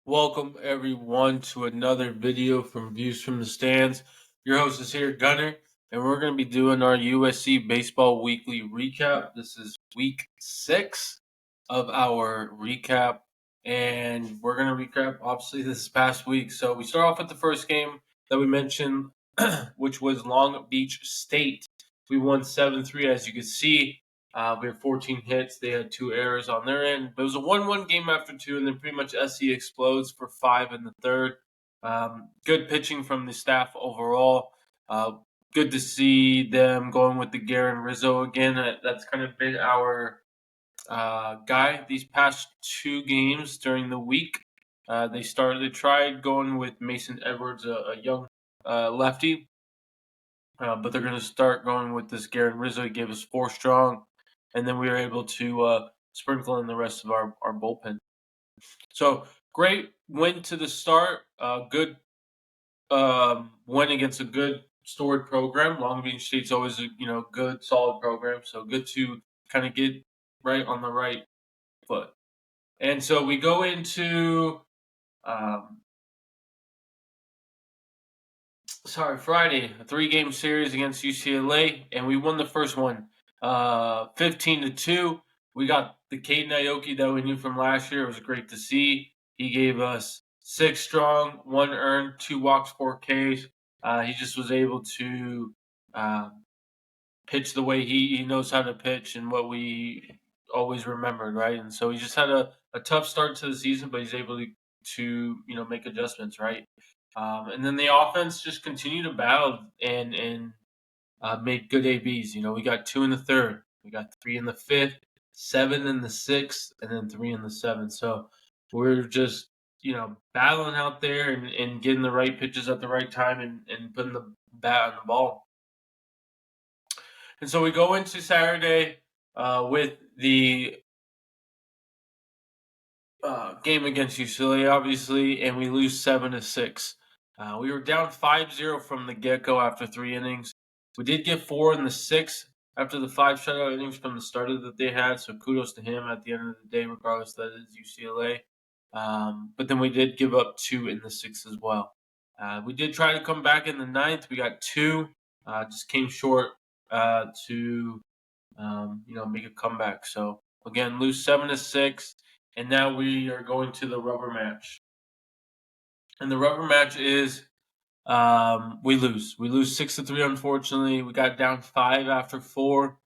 Welcome everyone to another video from Views from the Stands. Your host is here, Gunner, and we're going to be doing our USC Baseball weekly recap. This is week 6 of our recap, and we're going to recap obviously this past week. So we start off with the first game that we mentioned, which was Long Beach State. We won 7-3, as you can see. We had 14 hits. They had 2 errors on their end. But it was a 1-1 game after 2, and then pretty much SC explodes for 5 in the third. Good pitching from the staff overall. Good to see them going with the Guerin Rizzo again. That's kind of been our guy these past 2 games during the week. They tried going with Mason Edwards, a young lefty. But they're going to start going with this Guerin Rizzo. He gave us 4 strong, and then we were able to sprinkle in the rest of our bullpen. So great win to the start. Good win against a good storied program. Long Beach State's always a good solid program. So good to kind of get right on the right foot. And so we go into Friday, a 3-game series against UCLA, and we won the first one 15-2. We got the Caden Aoki that we knew from last year. It was great to see. He gave us 6 strong, 1 earned, 2 walks, 4 Ks. He just was able to pitch the way he knows how to pitch and what we always remembered, right? And so he just had a tough start to the season, but he's able to make adjustments, right? And then the offense just continued to battle and made good ABs. We got 2 in the third, we got 3 in the fifth, 7 in the sixth, and then 3 in the seventh. So we're just battling out there and getting the right pitches at the right time and putting the bat on the ball. And so we go into Saturday with the game against UCLA, obviously, and we lose 7-6. We were down 5-0 from the get-go after 3 innings. We did get 4 in the 6th after the 5 shutout innings from the starter that they had, so kudos to him at the end of the day, regardless that is UCLA. But then we did give up 2 in the 6th as well. We did try to come back in the 9th. We got 2, just came short to make a comeback. So again, lose 7-6. And now we are going to the rubber match. And the rubber match is we lose. We lose 6-3, unfortunately. We got down 5 after 4,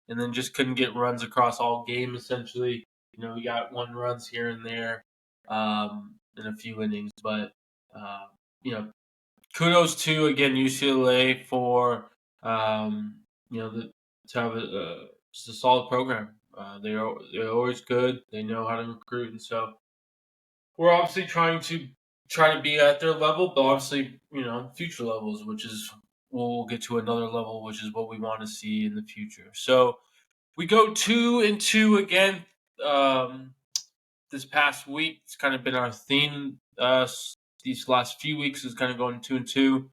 and then just couldn't get runs across all game, essentially. We got 1 runs here and there in a few innings. But, kudos to, again, UCLA for, to have just a solid program. They're always good. They know how to recruit, and so we're obviously trying to be at their level, but obviously future levels, which is we'll get to another level, which is what we want to see in the future. So we go 2-2 again. This past week, it's kind of been our theme. These last few weeks is kind of going 2-2.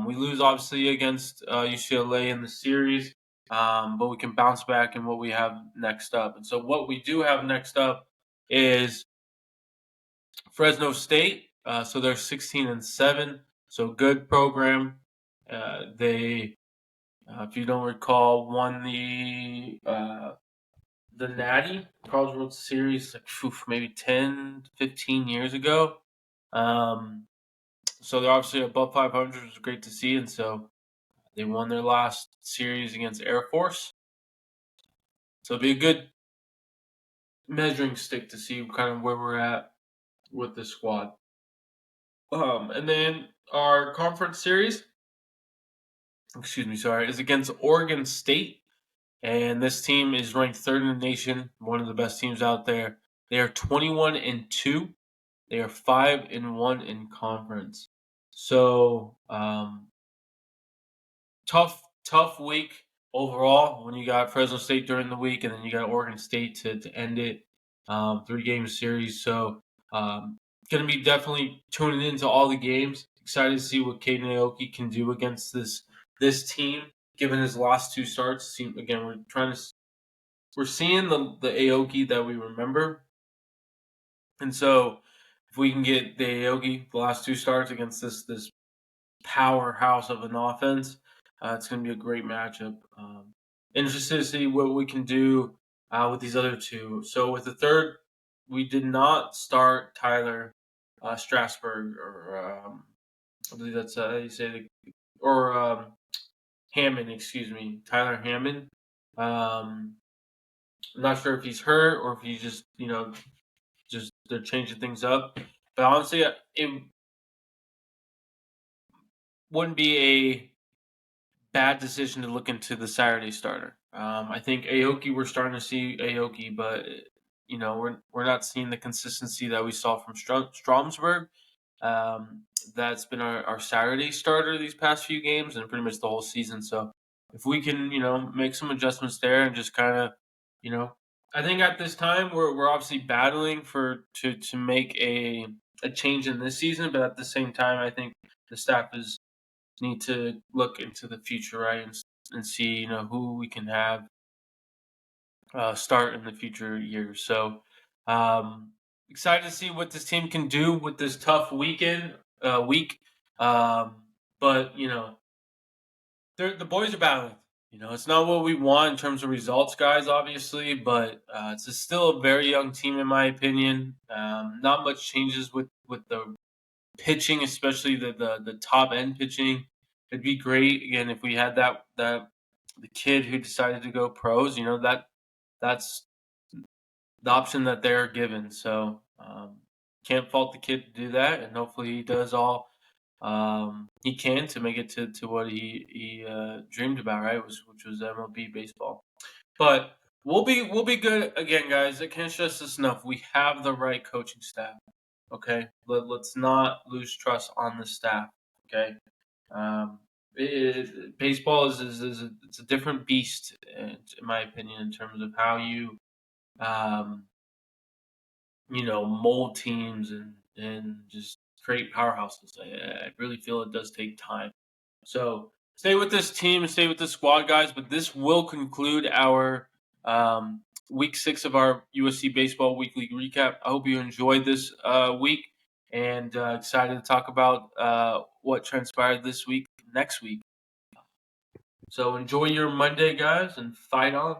We lose obviously against UCLA in the series. But we can bounce back in what we have next up. And so what we do have next up is Fresno State. So they're 16-7. So good program. They, if you don't recall, won the Natty College World Series maybe 10, 15 years ago. So they're obviously above 500, which is great to see. And so they won their last series against Air Force. So it'll be a good measuring stick to see kind of where we're at with the squad. And then our conference series, is against Oregon State. And this team is ranked 3rd in the nation, one of the best teams out there. They are 21-2. They are 5-1 in conference. So tough week overall when you got Fresno State during the week, and then you got Oregon State to end it. 3-game series. So going to be definitely tuning into all the games. Excited to see what Caden Aoki can do against this team, given his last 2 starts. Again, we're seeing the Aoki that we remember. And so if we can get the Aoki the last two starts against this powerhouse of an offense, it's going to be a great matchup. Interested to see what we can do with these other two. So with the third, we did not start Tyler Strasburg, or I believe that's how you say it, or Hammond, excuse me, Tyler Hammond. I'm not sure if he's hurt or if he's just just they're changing things up. But honestly, it wouldn't be a bad decision to look into the Saturday starter. I think Aoki, we're starting to see Aoki, but we're not seeing the consistency that we saw from Stromsburg. That's been our Saturday starter these past few games and pretty much the whole season. So if we can, make some adjustments there and just kind of, you know, I think at this time we're obviously battling to make a change in this season, but at the same time, I think the staff is need to look into the future, right, and see who we can have start in the future years. So excited to see what this team can do with this tough week. Um, but the boys are battling. It's not what we want in terms of results, guys, obviously, but it's still a very young team in my opinion. Not much changes with the pitching, especially the top end pitching. It'd be great again if we had that the kid who decided to go pros. That's the option that they're given. So can't fault the kid to do that, and hopefully he does all he can to make it to what he dreamed about, right? Which was MLB baseball. But we'll be good again, guys. I can't stress this enough. We have the right coaching staff. Okay, let's not lose trust on the staff. Okay, um, baseball is it's a different beast, in my opinion, in terms of how um, mold teams and just create powerhouses. I really feel it does take time. So stay with this team, stay with this squad, guys. But this will conclude our week 6 of our USC Baseball Weekly Recap. I hope you enjoyed this week and excited to talk about what transpired this week, next week. So enjoy your Monday, guys, and fight on.